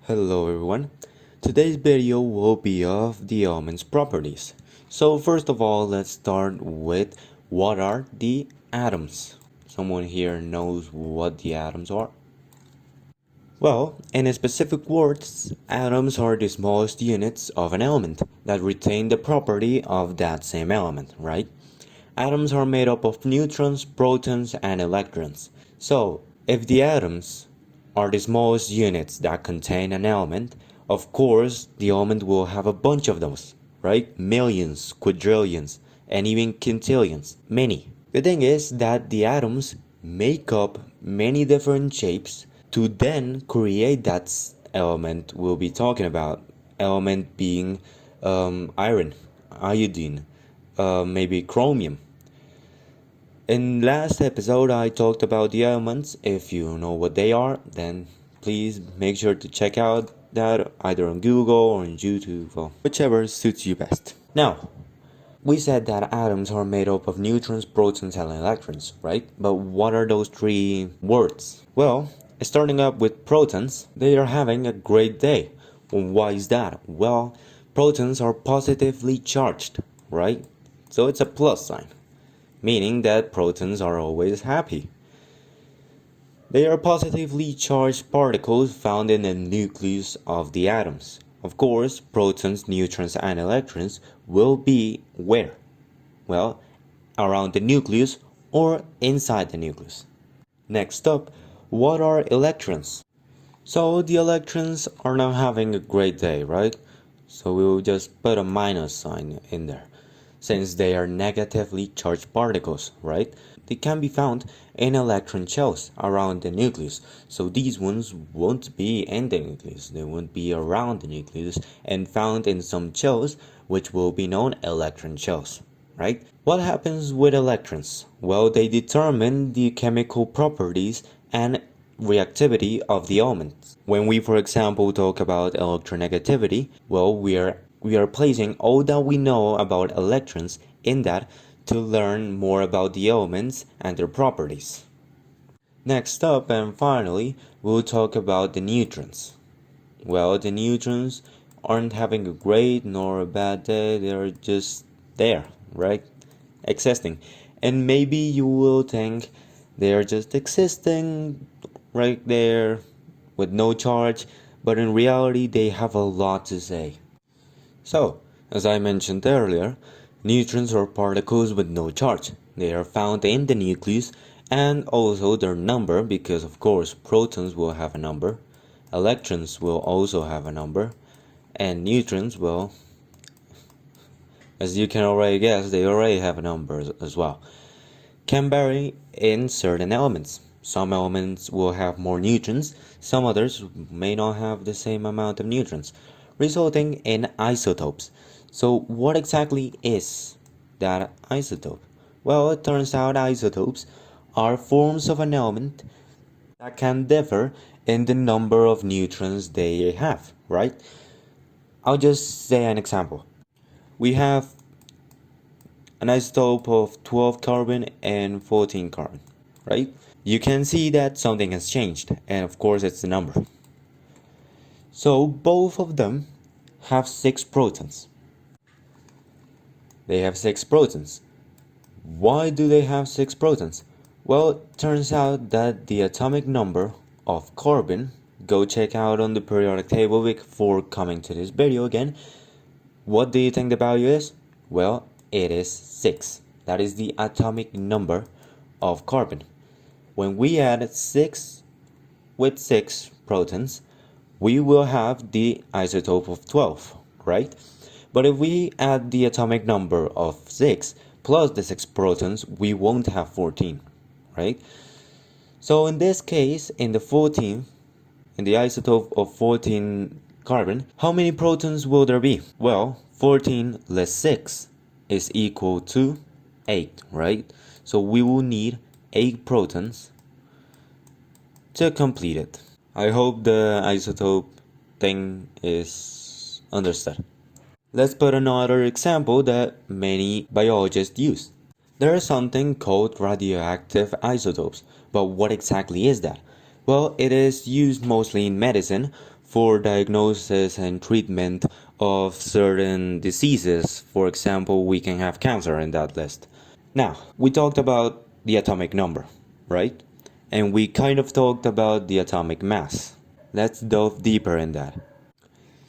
Hello everyone. Today's video will be of the element's properties. So first of all, let's start with what are the atoms. Someone here knows what the atoms are? Well, in specific words, atoms are the smallest units of an element that retain the property of that same element, right? Atoms are made up of neutrons, protons, and electrons. So, if the atoms are the smallest units that contain an element, of course, the element will have a bunch of those, right? Millions, quadrillions, and even quintillions, many. The thing is that the atoms make up many different shapes to then create that element we'll be talking about. Element being iron, iodine, maybe chromium. In last episode I talked about the elements. If you know what they are, then please make sure to check out that either on Google or on YouTube, or whichever suits you best. Now, we said that atoms are made up of neutrons, protons, and electrons, right? But what are those three words? Well, starting up with protons, they are having a great day. Why is that? Well, protons are positively charged, right? So it's a plus sign, meaning that protons are always happy. They are positively charged particles found in the nucleus of the atoms. Of course, protons, neutrons, and electrons will be where? Well, around the nucleus or inside the nucleus. Next up, what are electrons? So the electrons are not having a great day, right? So we will just put a minus sign in there, since they are negatively charged particles, right? They can be found in electron shells around the nucleus. So these ones won't be in the nucleus, they won't be around the nucleus and found in some shells which will be known electron shells, right? What happens with electrons? Well, they determine the chemical properties and reactivity of the elements. When we, for example, talk about electronegativity, well, we are placing all that we know about electrons in that to learn more about the elements and their properties. Next up, and finally, we'll talk about the neutrons. Well, the neutrons aren't having a great nor a bad day, they're just there, right? Existing. And maybe you will think they're just existing right there with no charge, but in reality they have a lot to say. So, as I mentioned earlier, neutrons are particles with no charge. They are found in the nucleus, and also their number, because of course protons will have a number, electrons will also have a number, and neutrons, well, as you can already guess, they already have a number as well, can vary in certain elements. Some elements will have more neutrons, some others may not have the same amount of neutrons, resulting in isotopes. So what exactly is that isotope? Well, it turns out isotopes are forms of an element that can differ in the number of neutrons they have, right? I'll just say an example. We have an isotope of 12 carbon and 14 carbon, right? You can see that something has changed, and of course it's the number. So both of them have 6 protons. They have 6 protons. Why do they have 6 protons? Well, it turns out that the atomic number of carbon, go check out on the periodic table before coming to this video again. What do you think the value is? Well, it is 6. That is the atomic number of carbon. When we add 6 with 6 protons, we will have the isotope of 12, right? But if we add the atomic number of 6 plus the 6 protons, we won't have 14, right? So in this case, in the isotope of 14 carbon, how many protons will there be? Well, 14 less 6 is equal to 8, right? So we will need 8 protons to complete it. I hope the isotope thing is understood. Let's put another example that many biologists use. There is something called radioactive isotopes, but what exactly is that? Well, it is used mostly in medicine for diagnosis and treatment of certain diseases. For example, we can have cancer in that list. Now, we talked about the atomic number, right? And we kind of talked about the atomic mass. Let's delve deeper in that.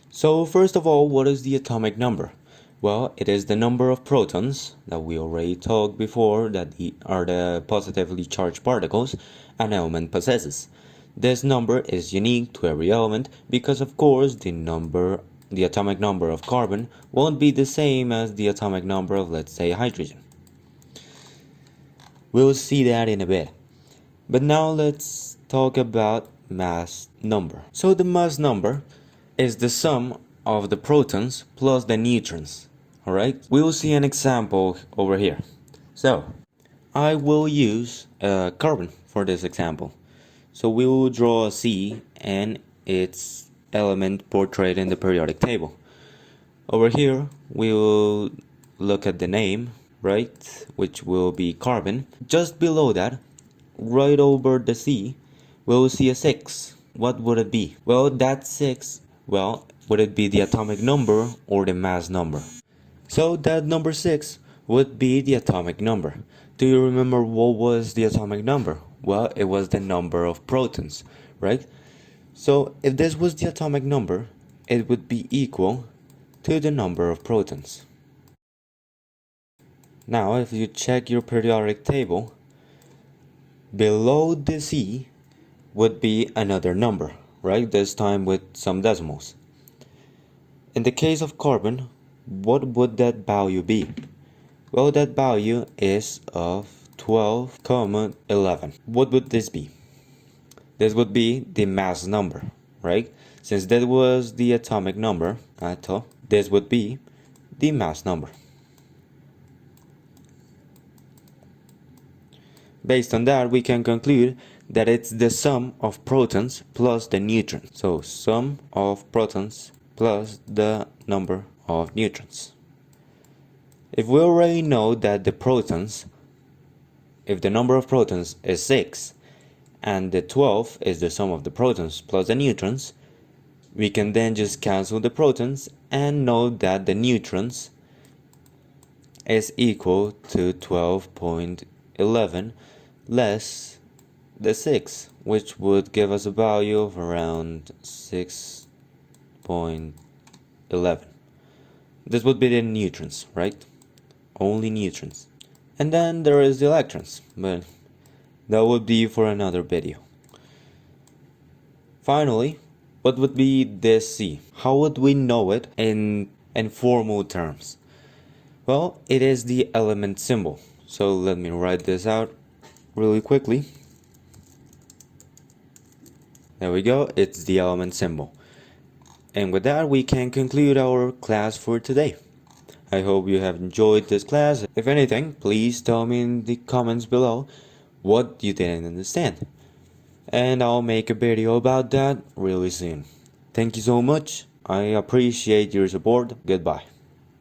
So first of all, what is the atomic number? Well, it is the number of protons that we already talked before that are the positively charged particles an element possesses. This number is unique to every element because of course the atomic number of carbon won't be the same as the atomic number of, let's say, hydrogen. We'll see that in a bit. But now let's talk about mass number. So the mass number is the sum of the protons plus the neutrons. Alright? We will see an example over here. So, I will use carbon for this example. So we will draw a C and its element portrayed in the periodic table. Over here, we will look at the name, right? Which will be carbon. Just below that, right over the C, we will see a 6. What would it be? Well, that 6, would it be the atomic number or the mass number? So that number 6 would be the atomic number. Do you remember what was the atomic number? Well, it was the number of protons, right? So if this was the atomic number, it would be equal to the number of protons. Now, if you check your periodic table, below the C would be another number, right? This time with some decimals. In the case of carbon, what would that value be? Well, that value is of 12,11. What would this be? This would be the mass number, right? Since that was the atomic number, this would be the mass number. Based on that, we can conclude that it's the sum of protons plus the neutrons. So, sum of protons plus the number of neutrons. If we already know that if the number of protons is 6 and the 12 is the sum of the protons plus the neutrons, we can then just cancel the protons and know that the neutrons is equal to 12.11 less the 6, which would give us a value of around 6.11. This would be the neutrons, right? Only neutrons. And then there is the electrons, but that would be for another video. Finally, what would be this C? How would we know it in formal terms? Well, it is the element symbol. So let me write this out really quickly. There we go, it's the element symbol. And with that, we can conclude our class for today. I hope you have enjoyed this class. If anything, please tell me in the comments below what you didn't understand. And I'll make a video about that really soon. Thank you so much. I appreciate your support. Goodbye.